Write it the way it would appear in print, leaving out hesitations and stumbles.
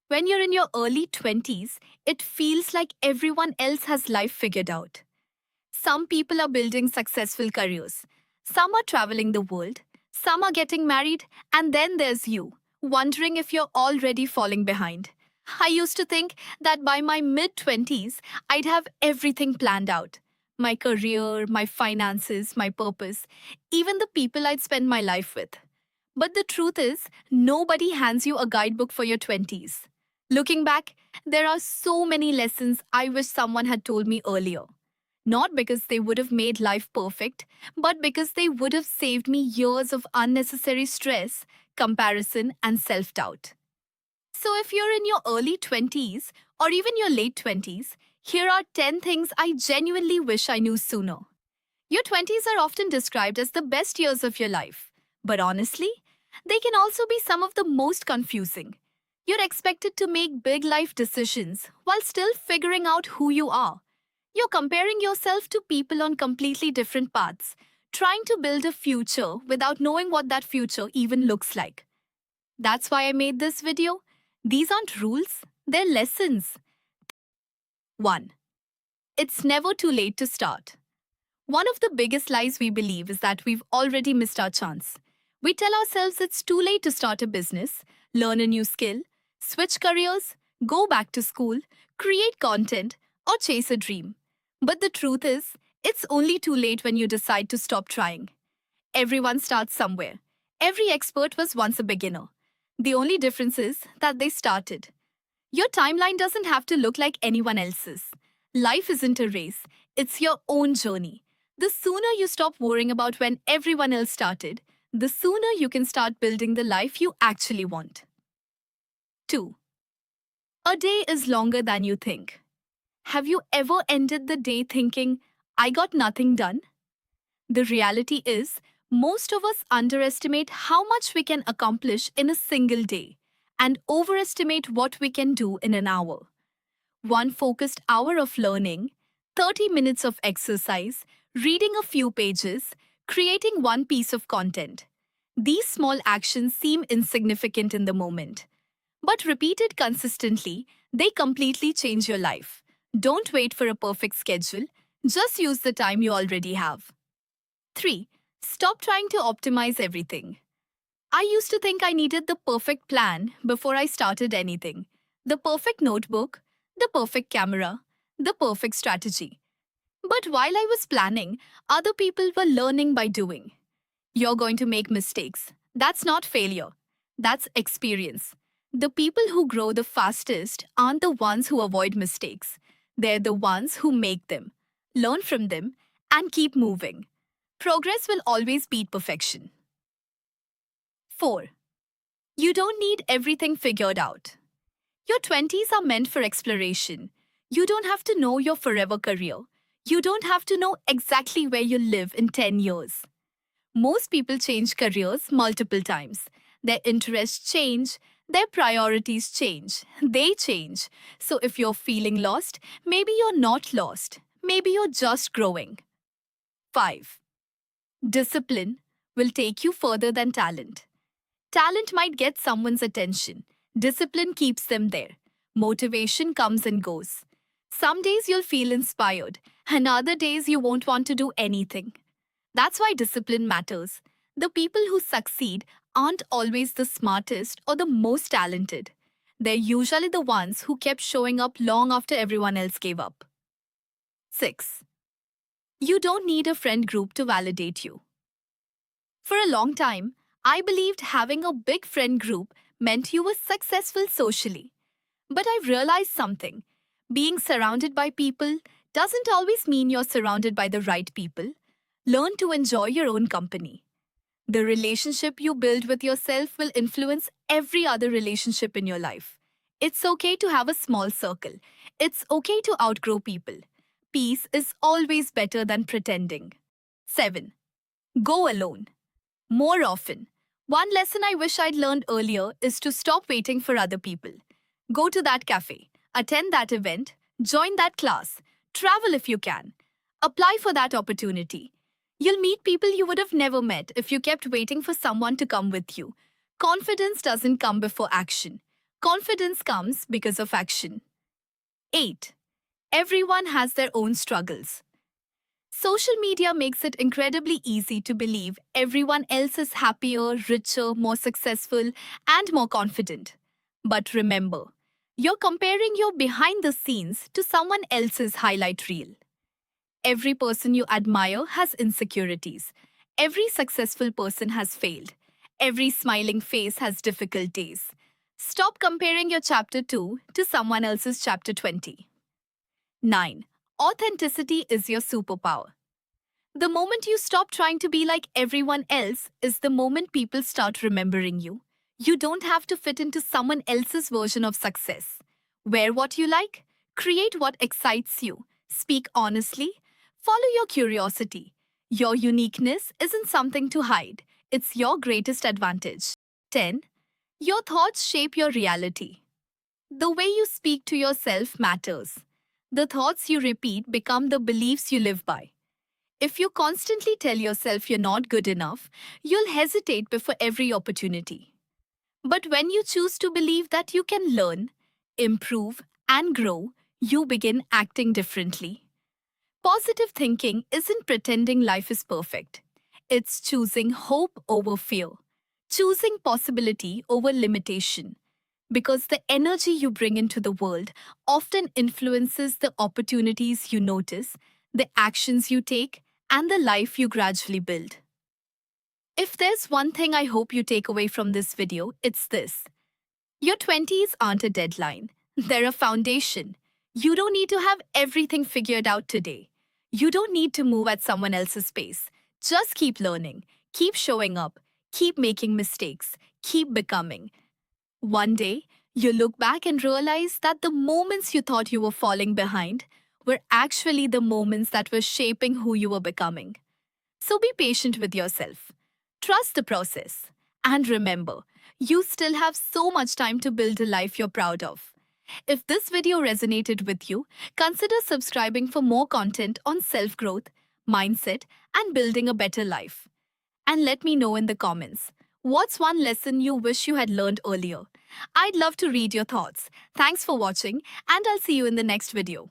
When you're in your early 20s, it feels like everyone else has life figured out. Some people are building successful careers, some are traveling the world, some are getting married, and then there's you, wondering if you're already falling behind. I used to think that by my mid 20s, I'd have everything planned out: my career, my finances, my purpose, even the people I'd spend my life with. But the truth is, nobody hands you a guidebook for your 20s. Looking back, there are so many lessons I wish someone had told me earlier. Not because they would have made life perfect, but because they would have saved me years of unnecessary stress, comparison, and self doubt. So, if you're in your early 20s or even your late 20s, here are 10 things I genuinely wish I knew sooner. Your 20s are often described as the best years of your life, but honestly, they can also be some of the most confusing. You're expected to make big life decisions while still figuring out who you are. You're comparing yourself to people on completely different paths, trying to build a future without knowing what that future even looks like. That's why I made this video. These aren't rules, they're lessons. 1. It's never too late to start. One of the biggest lies we believe is that we've already missed our chance. We tell ourselves it's too late to start a business, learn a new skill, switch careers, go back to school, create content, or chase a dream. But the truth is, it's only too late when you decide to stop trying. Everyone starts somewhere. Every expert was once a beginner. The only difference is that they started. Your timeline doesn't have to look like anyone else's. Life isn't a race, it's your own journey. The sooner you stop worrying about when everyone else started, the sooner you can start building the life you actually want. 2. A day is longer than you think. Have you ever ended the day thinking, I got nothing done? The reality is, most of us underestimate how much we can accomplish in a single day and overestimate what we can do in an hour. One focused hour of learning, 30 minutes of exercise, reading a few pages, creating one piece of content. These small actions seem insignificant in the moment, but repeated consistently, they completely change your life. Don't wait for a perfect schedule, just use the time you already have. 3. Stop trying to optimize everything. I used to think I needed the perfect plan before I started anything. The perfect notebook, the perfect camera, the perfect strategy. But while I was planning, other people were learning by doing. You're going to make mistakes. That's not failure. That's experience. The people who grow the fastest aren't the ones who avoid mistakes. They're the ones who make them, learn from them, and keep moving. Progress will always beat perfection. 4. You don't need everything figured out. Your 20s are meant for exploration. You don't have to know your forever career. You don't have to know exactly where you'll live in 10 years. Most people change careers multiple times. Their interests change, their priorities change, they change. So if you're feeling lost, maybe you're not lost. Maybe you're just growing. 5. Discipline will take you further than talent. Talent might get someone's attention. Discipline keeps them there. Motivation comes and goes. Some days you'll feel inspired, and other days you won't want to do anything. That's why discipline matters. The people who succeed aren't always the smartest or the most talented. They're usually the ones who kept showing up long after everyone else gave up. 6. You don't need a friend group to validate you. For a long time, I believed having a big friend group meant you were successful socially. But I've realized something. Being surrounded by people doesn't always mean you're surrounded by the right people. Learn to enjoy your own company. The relationship you build with yourself will influence every other relationship in your life. It's okay to have a small circle. It's okay to outgrow people. Peace is always better than pretending. 7. Go alone. More often. One lesson I wish I'd learned earlier is to stop waiting for other people. Go to that cafe, attend that event, join that class, travel if you can. Apply for that opportunity. You'll meet people you would have never met if you kept waiting for someone to come with you. Confidence doesn't come before action. Confidence comes because of action. 8. Everyone has their own struggles. Social media makes it incredibly easy to believe everyone else is happier, richer, more successful, and more confident. But remember, you're comparing your behind the scenes to someone else's highlight reel. Every person you admire has insecurities. Every successful person has failed. Every smiling face has difficult days. Stop comparing your chapter 2 to someone else's chapter 20. 9. Authenticity is your superpower. The moment you stop trying to be like everyone else is the moment people start remembering you. You don't have to fit into someone else's version of success. Wear what you like, create what excites you, speak honestly, follow your curiosity. Your uniqueness isn't something to hide, it's your greatest advantage. 10. Your thoughts shape your reality. The way you speak to yourself matters. The thoughts you repeat become the beliefs you live by. If you constantly tell yourself you're not good enough, you'll hesitate before every opportunity. But when you choose to believe that you can learn, improve, and grow, you begin acting differently. Positive thinking isn't pretending life is perfect. It's choosing hope over fear, choosing possibility over limitation. Because the energy you bring into the world often influences the opportunities you notice, the actions you take, and the life you gradually build. If there's one thing I hope you take away from this video, it's this. Your 20s aren't a deadline. They're a foundation. You don't need to have everything figured out today. You don't need to move at someone else's pace. Just keep learning, keep showing up, keep making mistakes, keep becoming. One day, you look back and realize that the moments you thought you were falling behind were actually the moments that were shaping who you were becoming. So be patient with yourself. Trust the process. And remember, you still have so much time to build a life you're proud of. If this video resonated with you, consider subscribing for more content on self-growth, mindset, and building a better life. And let me know in the comments, what's one lesson you wish you had learned earlier? I'd love to read your thoughts. Thanks for watching, and I'll see you in the next video.